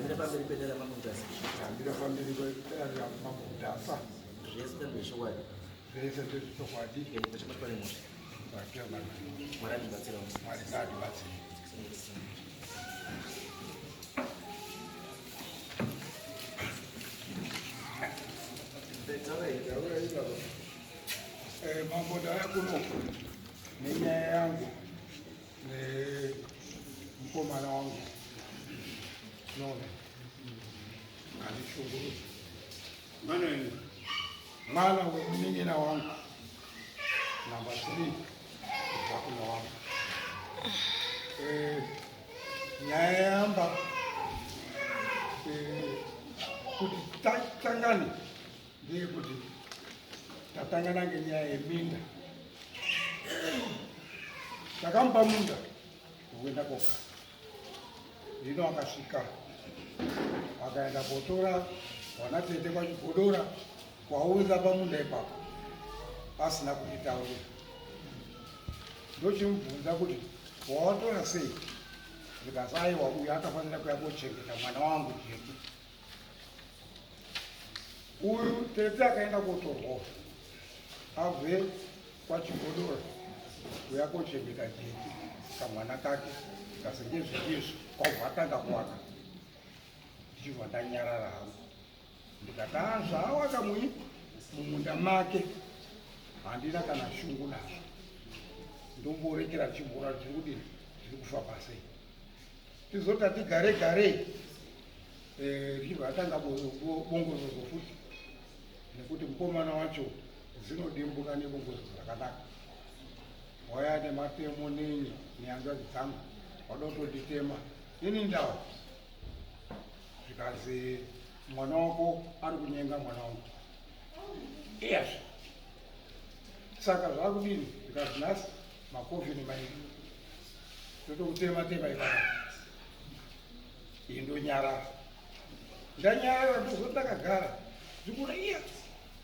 Ndamira pamberi pedera MUTASA. Ndamira pamberi pedera MUTASA. Zvese ndezvokwadi. Zvese ndezvokwadi. Pachibatwa nemhosva. Mwari andibatsira. Mwari andibatsira. Mambo ndaya kuno nenyaya yangu nemukomana wangu none andishunguruzi mwana wemunin'ina wangu namba 3 kubva kuna wangu. Nyaya yamba kuti tatangane ndeyekuti tatangana ngenyaya yeminda. Takamupa munda wekuenda kogara. Zvino akasvika akaenda kotora wana tete kwachigodora kwaunza pamunda ipapo asina kunditaurira. Ndochimubvunza kuti wawatora sei? Ndikasaiwa uyu akafanira kuya kochengeta mwana wangu jetu. Uyu tete akaenda kotorwa abve kwachigodora kuya kochengeta jetu kamwana kake kasengezvizvizvo kwabva atanga kuwaka. Ndichibva ndanyarara hangu ndikati zvaawaka mumunda make handina kana shungu nazvo, ndomborekera chibhora zviri kudini zviri kufa pasei. Tizoti tigare gare richibva atanga bongozozo futi nekuti mukomana wacho zinodimbuka nebongozozo rakanaka. Waya nematemo nenyi nehanzvadzi dzangu wadotonditema ini ndau zvikazi mwana wako ari kunyenga mwana wangu iyazvo. Saka zvakudini zvikazi nhasi makofi nemairi totokutema tema ipapa indonyarara. Ndanyarara ndozoti ndakagara ndikuona iya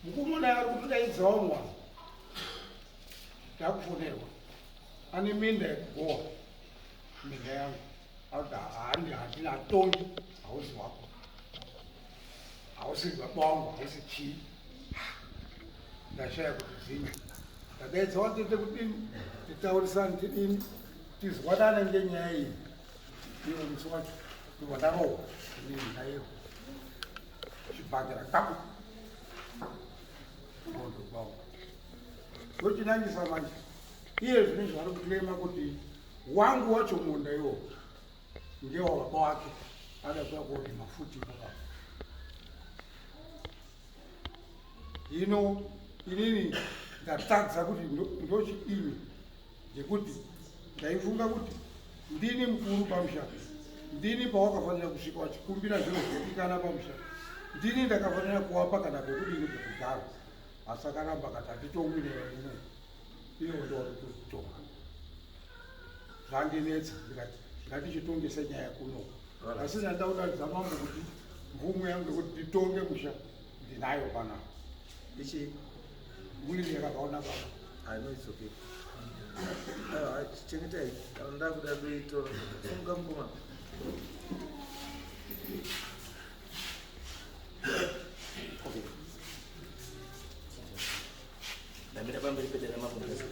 mukomana ari kutodaidzawo mwana. Ndakufonerwa ane minda yekugowa minda yangu akuti handina tongi hausi wako hausi baba wangu hausi chii. Ndashaya kuti zvinyi ndadaidzawo tete kudini titaurisane tidini tizwanane ngenyaya iyi. Iwo musi wacho ndobva ndarohwa inini ndaiyo chibhakira kapu ndxondo kwawo. Ndochinangisa manje iye zvine zvari kutirema kuti wangu wacho munda iwo ngewa baba wake adakuya korima futi ipapo. Hino inini ndatadza kuti ndochidini ndekuti ndaifunga kuti ndini mukuru pamusha, ndini pawakafanira kusvika wachikumbira zviro zvodikana pamusha, ndini ndakafanira kuwapa kana pekudini pekugara. Asi akaramba kati hatitongwi neino iyo ndototonga. Zvandinetsa ndikati ngatichitongese nyaya kuno. Asi ndandaudatidza mambo kuti mvumo yangu yekuti titonge musha ndinayo panapa. Ichi mwiri yakabvaona baba. I know it's okay. Chengetai ndakuda kuitora funga mukomana. Okay. Ndamira pamberi pedera MUTASA.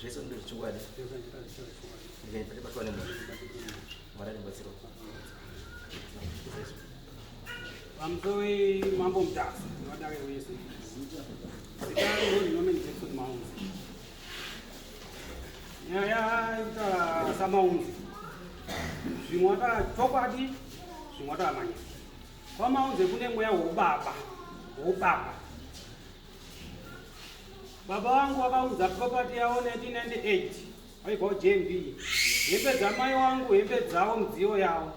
Zvese ndezvokwadi. Ndikabatwa nemhosva. Mwari andibatsira. Amsoe mambo MUTASA nodake wese. Ndikari nome ndikuti maunzi. Nyaya ita samaunzi. Zvimwata chokwadi, zvimwata amanya. Kwa maunzi kune mweya wobaba. Baba wangu akaunza property yao 1998. Aigwa JMB. Hembe dzamai wangu, hembe dzavo mudziyo yavo.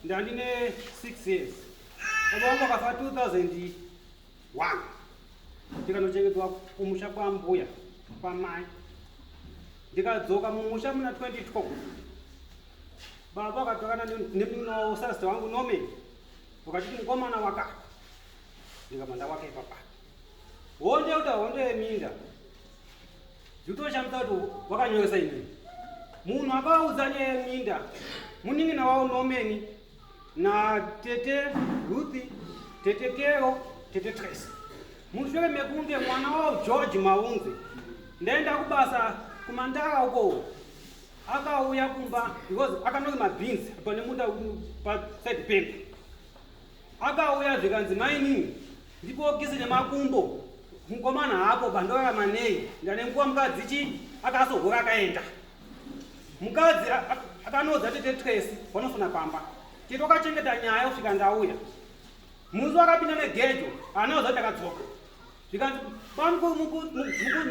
Ndandine 6 years. Baba wangu akafa 2001. Ndikanochengetwa kumusha kwa mbuya kwamai. Ndikadzoka mumusha muna 2012. Baba akatokana nemunosasta wangu nome. Wakati mukomana waka. Ndikamanda wake papa. Wonde uta wonde minda. Juto shamtatu wakanyoresa ini. munhu akaudza nyaya yeminda munin'ina wavo Nomeni na tete Ruthi, tete Kero, tete Tracy. Mushure mekunge mwana wavo Joji Maunzi ndaenda kubasa kumandara uko akauya kumba because akanoki mabhinzi pane munda paside pembe akauya zvikanzi maini ndipo kisi nemakumbo mukomana hapo bandorarama nei ndane nguva mukadzi chi akasohora akaenda mukadzi akanodza tete Tracy vanofuna pamba chito akachengeta nyaya kusvika ndauya musi wakapinda negejo anaodza kuti akadzoka zvikanzi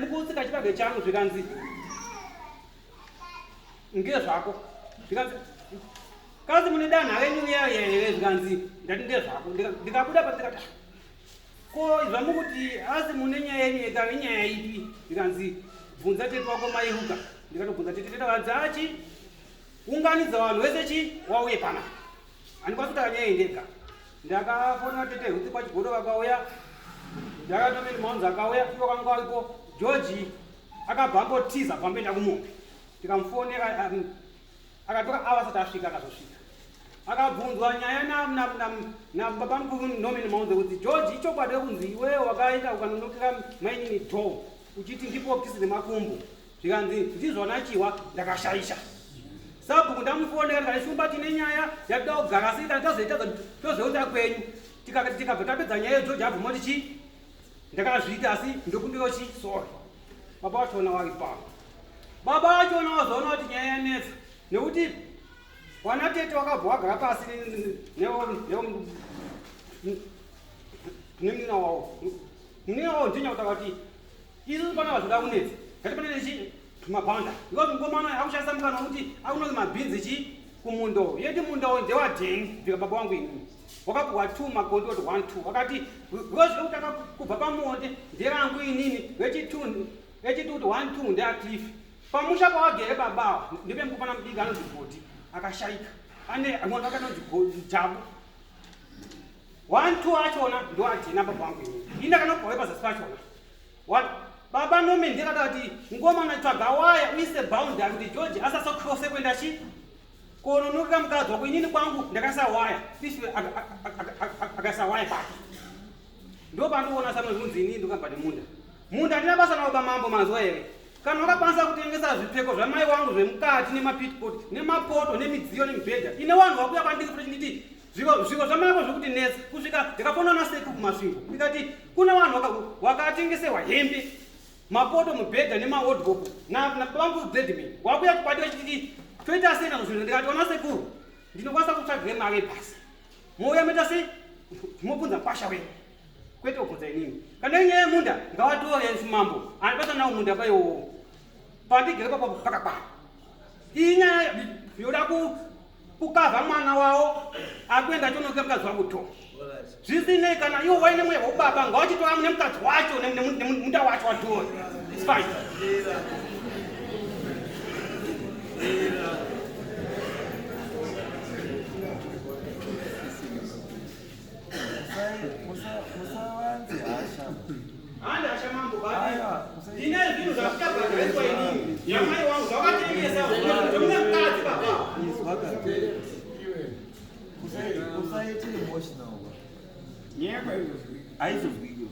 mukutsika chibage changu zvikanzi ngezvako zvikanzi kazi mune danha renyu here zvikanzi ndati ngezvako ndikabuda patikati ko zvamukuti asi mune nyaya yenyu yega renyaya ipi zvikanzi bvunza tete wako mairuka ndikatobvunza tete vadzachi unganidza vanhu vese chi wauye pana handikwanisi kutaura nyaya indega ndakafonera tete Ruthi pachigodo vakauya ndakatomeni maunzi akauya ivo kanga varipo Joji akabva ambotiza pamboenda kumombe tikamufonera akatora avasati asvika akazosvika akabvunzwa nyaya nababa mukuru Nomeni maunzi kuti Joji ichokwadi kunzi iwe wakaita ukanonokera mainini dho uchiti ndipo kisi nemakumbo zvikanzi ndizvona chiwa ndakashaisha sabhuku ndamufonera ndikashumba tine nyaya yakuda kugara sita tazoita tozoenda kwenyu tikabva tapedza nyaya yeJoji abvuma kuti chi ndakazviita asi ndokundiro chi sorry baba wachona wari pamo baba wachona wazoona kuti nyaya yanetsa nekuti wana tete wakabva wagara pasi nemunina wavo ndinyauta kuti isusu pana vazoda kunetsa ngati pane nechi mabhanda because ngomana akushandisa mukana wekuti akunoki mabhinzi chi kumundo yeti mundo ndewadhengi ndika baba wangu inini wakapwa 2 magondi oti 1 2 wakati because kuti akubva pamonde nderangu inini vechiti 1 2 ndeacliff pamusha pawagere babawa ndipe mukupana mudiki anonzi Godi akashaika ane amwe akanonzi Jabu 1 2 achona ndoadhina baba wangu inini indakanobvawe pazasi pachona baba Nomeni ndikati kuti ngomana tsvaga waya uise boundary kuti Joji asasokrose kuenda chi kononokera mukadzi wako inini kwangu ndakaisa waya fishi akaisa waya pake ndo pandiona samwe zvinzi inini ndikabva nemunda ndina basa navo bamambo mazuva here kana wakakwanisa kutengesa zvipfeko zvamai wangu zvemukati nemapitpot nemapoto nemidziyo nemibhedha ine vanhu vakuya kwandiri kuti nditi zviko zvamai vako zvekuti netsa kusvika ndikafonana naseku kumasvingo ndikati kuna vanhu wakatengesewa hembe mapoto mubhedha nemawardrobe nabangu bredman wakuya kukwadiwa chititi toita sei nazvo zvinhu ndikati ona sekuru ndinokwanisa kutsvagire mari basi mouya moita sei mobvunza pasha wenyu kwete kubvunza inini kana inyaya yemunda ngavatore mambo andipasa nawo munda paiwowo pandigere papapo pakakwana iyi nyaya yoda kukavha mwana wawo akuenda achonokera mukadzi wangu to zvisinei kana iwo waine mweya wobaba ngawachitora nemukadzi wacho nemunda wacho wadhori its fine handi hasha mambo bati ndine zvinhu zvakutagadzirwa inini yamai wangu zvakatengesa tomune mukadzi baba usaite emotional nyaya aizozwiko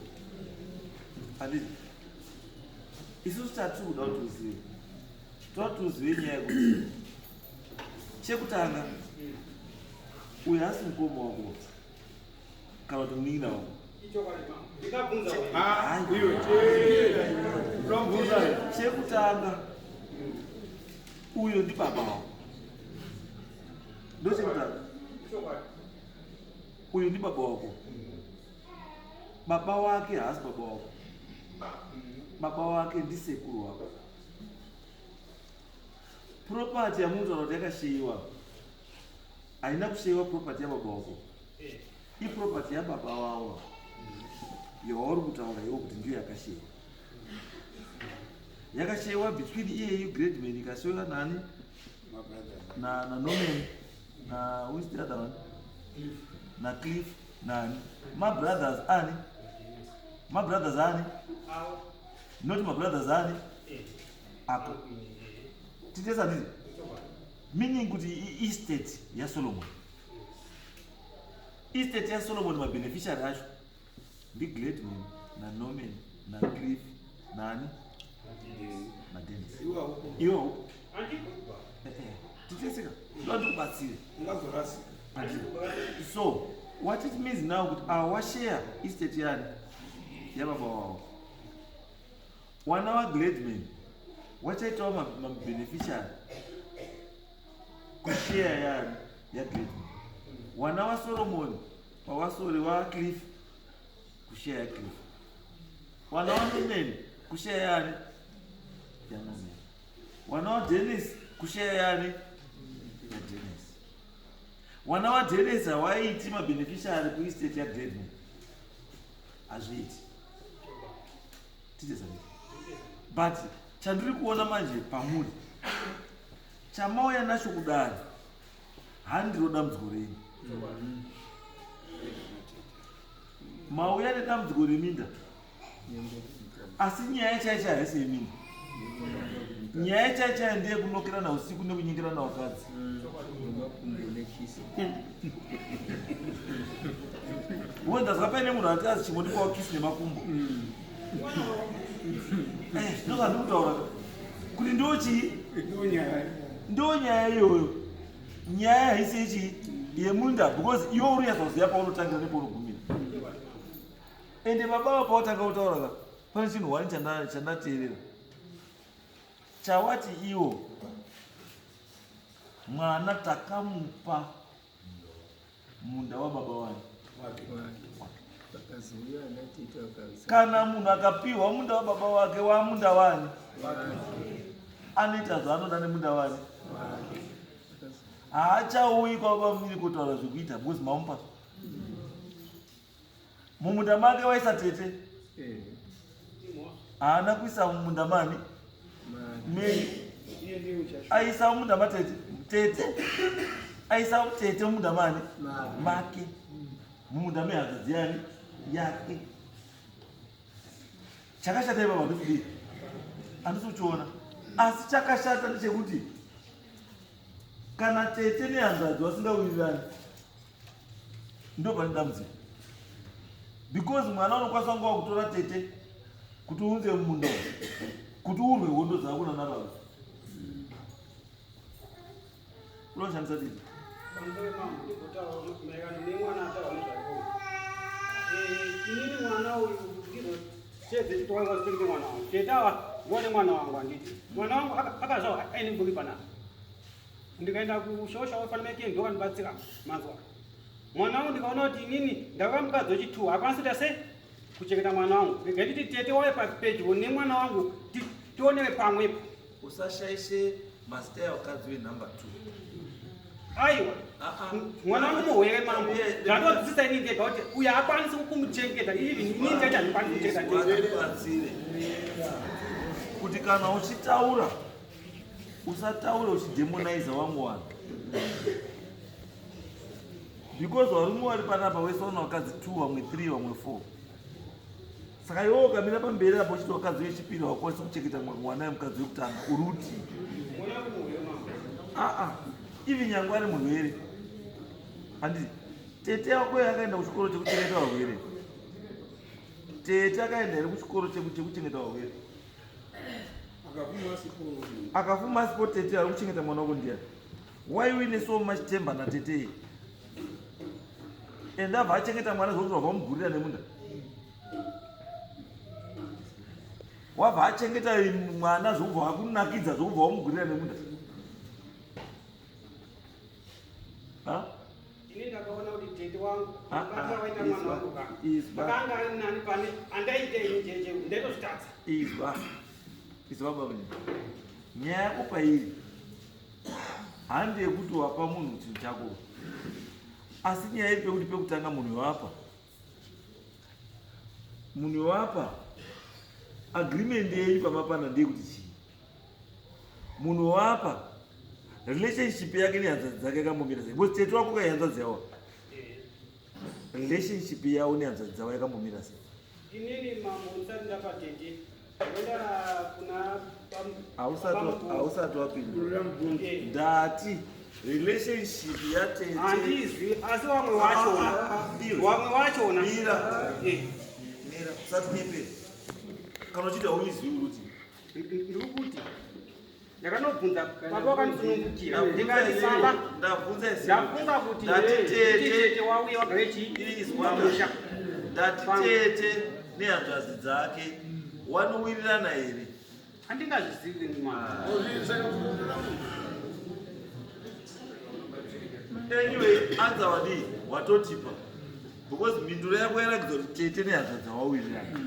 handiti isusu tati kuda kuti uzive toti uzive nyaya yekuti chekutanga uyu hasi mukoma wako kana kuti munin'ina wako chekutanga uyo ndi baba wako ndo chekutanga uyu ndi baba wako baba wake haasi baba wako baba wake ndi sekuru wako property yamuntu kuti yakashayiwa haina kushayiwa property yababa wako iproperty yababa wavo yauri kutaura iwo kuti ndiyo yakashayiwa yakashayiwa between iyeyu Gradman ikashayiwa nani na Nomeni na who is the other one na Cliff nani my brothers ani not my brothers ani ako titesa nini meaning kuti estate ya Solomon. Estate ya Solomon mabeneficiary acho ndi Gladman na Norman na Cliff nani na Dennis. Iwo titeseka don't kubatsira ngazorasika. so what it means now kuti our share estate yani ya baba wao wana wa Gladman wachaitawo mabeneficiary kushare yani ya Gladman. Wana wa Solomon pawasori wa Cliff kushare ya Cliff. Wana wa Norman kushare yani ya Norman. Wana wa Dennis kushare yani ya Dennis. Wana wa Dennis hawaiti mabeneficiary ku estate ya Gladman. Azviti titezani but chandiri kuona manje pamuri chamauya nacho kudari handiroda renyu mauya nedambudziko reminda asi nyaya chaicho haisi yeminda. Nyaya chaicho ndeye kunokerana usiku nekunyingirana wakadzi. Wenda zvakapaine munhu ati azi chimondipawo kisi nemakumbo ndinoga ndikutaura kuti ndochii ndo nyaya iyoyo. Nyaya haisi yechi yemunda because iwo uri yazoziva paunotangira nepaunogumira ende baba pautanga kutaura pane chinhu wani chandateerera chawati iwo mwana takamupa munda wababa wani. Kana munhu akapiwa munda wababa wake wamunda wani anoita zvaanoda nemunda wani haachauyi kwababa mumiri kutaura zvekuita because mamupa mumunda make waisa tete haana kuisa mumunda mani mei aisa mumunda matete tete aisa tete mumunda mani make mumunda mehadzadzi yani yake. Chakashata ibaba ndikudii handisi kuchiona asi chakashata ndechekuti kana tete nehanzvadzi vasingawirirani ndo pane dambudziko because mwana unokwanisa nguva kutora tete kuti unze mumunda kuti urwe hondo dzako nana baba unoshandisa dii inini mwana uyu chedze chitowanga zitenge mwana wangu chetawa ngone mwana wangu anditi mwana wangu akazva aine mbuki panapa ndikaenda kushosha wafanira kuenda ndokandibatsira mazuva mwana wangu ndikaona kuti inini ndakava mukadzi wechi2 hakwanisi kuita sei kuchengeta mwana wangu ngenditi tete wauye papedyo nemwana wangu tionere pamwepo. Usashaishe mazita evakadzi venumber 2. Aiwa mwana wangu muhwere mambo zvandodzidzisa inini ndega kuti uyo hakwanisi kumuchengeta inini ndaita handikwanisi kuchengeta kuti kana uchitaura usataure uchidemonize vamwe vanhu because varume vari panapa vese vana vakadzi 2 vamwe 3 vamwe 4 saka iwo ukamira pamberi apo uchiti vakadzi vechipiri vakwanisa kuchengeta mwana wemukadzi wekutanga uruti ivi nyange ari murwere handiti tete yako yakaenda kuchikoro chekuchengeta varwere tete akaenda here kuchikoro chekuchengeta varwere akafuma asipo tete ari kuchengeta mwana wako ndiani why uine so much temper natete ende abva achengeta mwana zvokuti wabva mugurira nemunda wabva achengeta mwana zvokubva wakunakidza zvokubva wamugurira nemunda inini ndakaona kuti tete wangu akanga waita mwana wangu akanga ari nani pane andaitei jeje ndaitozvitadza izwa baba nyaya yako pairi handi yekuti wapa munhu chinhu chako asi nyaya iri pekuti pekutanga munhu wapa agreement yei pamapana ndeyekuti chii munhu wapa relationship yake nehanzvadzi dzake yakambomira sei because tete wako kaihanzvadzi yawo relationship yawo nehanzvadzi dzavo yakambomira sei inini mambo ndisati ndapa tete Ausati wapindura ndati relationship yatete handizvi asi wamwe wachona mira usati nepe kana uchida uizwi uruti ndiri kuti ndakanobvunza papa wakanisunungukira ndikatisamba ndafunga kuti tete wauye wagarechiwamusha ndati tete nehanzvadzi dzake wanowirirana here handingazvizivi nimwana anyway anza wadi watotipa because minduro yako yaragidza kuti tete nehanzvadzi dzawawirirana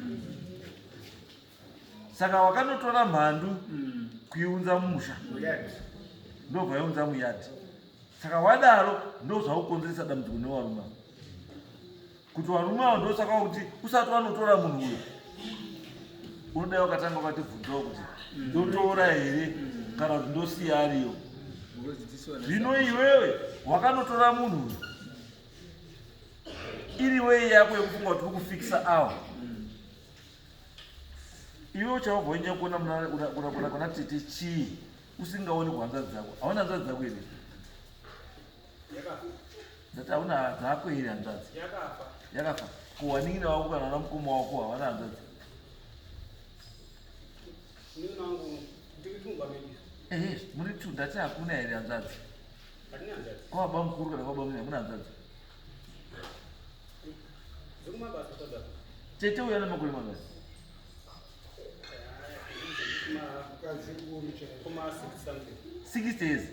saka wakanotora mhandu kuiunza musha ndobva yaunza muyadhi saka wadaro ndozvaukonzeresa dambudziko nevarume kuti varume avo ndosaka kuti usati wanotora munhu uyo unodai wakatanga ukativhunzawo kuti ndotora here kana kuti ndosiya ariyo zvino iwewe wakanotora munhu uyo iri wei yako yekufunga kuti ukufikisa avo iwe uchabva unyanya kuona kuna tete chii usingaoni kuhanzvadzi dzako hauna hanzvadzi dzako here ndati hauna dzako here hanzvadzi yakafa kuwaningina wako kana wana mukoma wako hawana hanzvadzi muri tu ndati hakuna here hanzvadzi kwababa mukuru kana kwababa muna hamuna hanzvadzi tete uyo ana makore mangani 6 years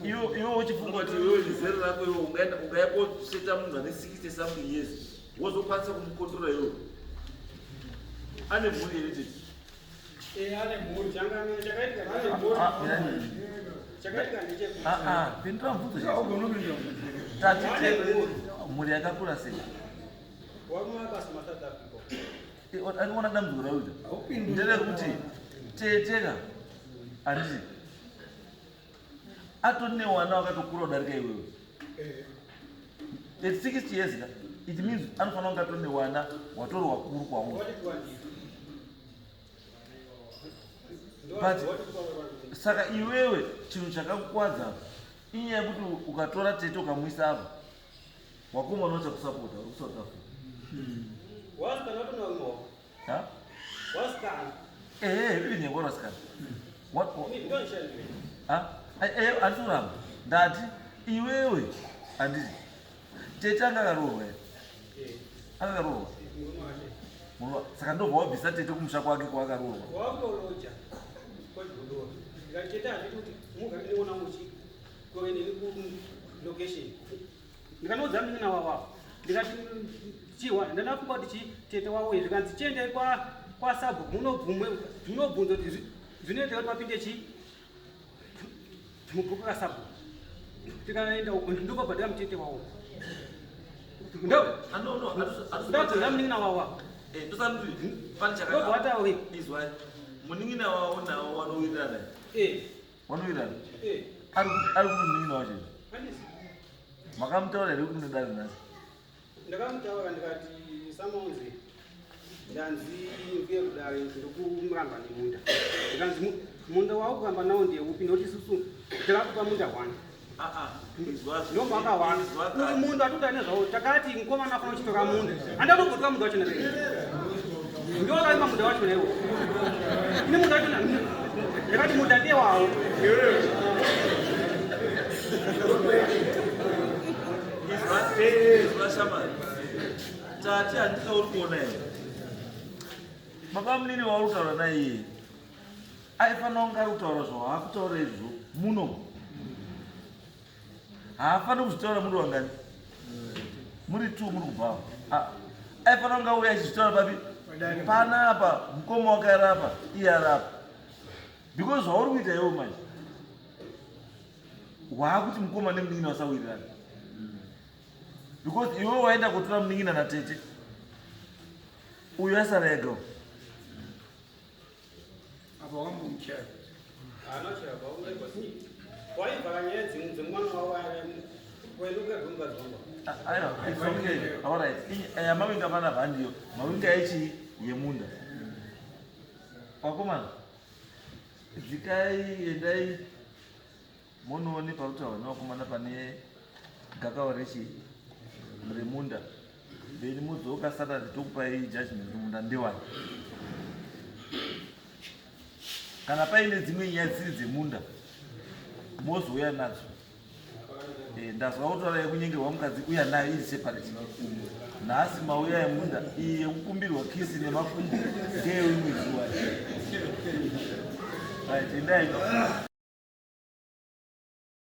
iwe uchifunga kuti iwe zero rako iwe ungayakoseta munhu ane 60 something years wozokwanisa kumukontrora iwe ane mhuri here tete pindura mubvunzo tati mhuri yakakura sei anoona dambudziko rauita nderekuti teteka handiti atori newana wakatokura kudarika iwewe 60 years ka it means anofanira kunge atori newana watori wakuru kwauri but saka iwewe chinhu chakakukwadza inyaya yekuti ukatora tete ukamuisa apa wakomana uchakusapota uri kusouth africa ivi nyengo rasikana atiuramba ndati iwewe handiti tete anga akaroorwa akaroorwa saka ndobva wabvisa tete kumusha kwake kwaakaroorwa ndikanoudza mnina wawavo ndikati chiwa ndanafunga kuti tete wauye zvikanzi chiendei kwasabu munobvunza kuti zvinoitika kuti vapinde chii mubhuku kasabu tikaenda ndokobva tikamutete wavo ndobvunza mnina wawavo ndobvatawe muningina wavo nawo wanowirirana wanowirirana ari kuti muningina wacho makamutaura here kuti munodari nhasi ndakamutaura ndikati samaunzi ndanzi mvuye kudare ndokuramba nemunda ndikanzi munda wakuramba nawo ndeupi nekuti isusu takakupa munda 1 ndomaka 1 uyu munda atoti ane zvawo takati mukomana afana uchitoka munda handatogotoka munda wacho nare ndokaima munda wacho naiwo ine munda wacho ndakati munda ndewawo tati handika uri kuona here baba munini wauri kutaura naiye aifanira kunge ari kutaura zvawakutaura izvo muno haafaniri kuzvitaura muri wangani muri 2 muri kubvawo aifanira kunge auya achizvitaura papi panapa mukoma wake arapa iye arapa because zvauri kuita iwo manje waakuti mukoma nemuningina wasawirirana because iwe waenda kutora muningina natete uyu asara yagawo apa wambomuchaya aiwa mawinga pana bhandiyo mawinga echi yemunda Wakomana, dzikai endai munoone parutaura nevakomana pane gakava remunda. Beni mudzoka Saturday tokupai judgment munda ndewani. Kana paine dzimwe nyaya dzisiri dzemunda mozouya nadzo. Ndazwa kutaura yekunyengerwa mukadzi uya nayo iri separate. Nhasi mauya yemunda iyi yekukumbirwa kisi nemakumbo ngeyeimwe zuva. Right, endai.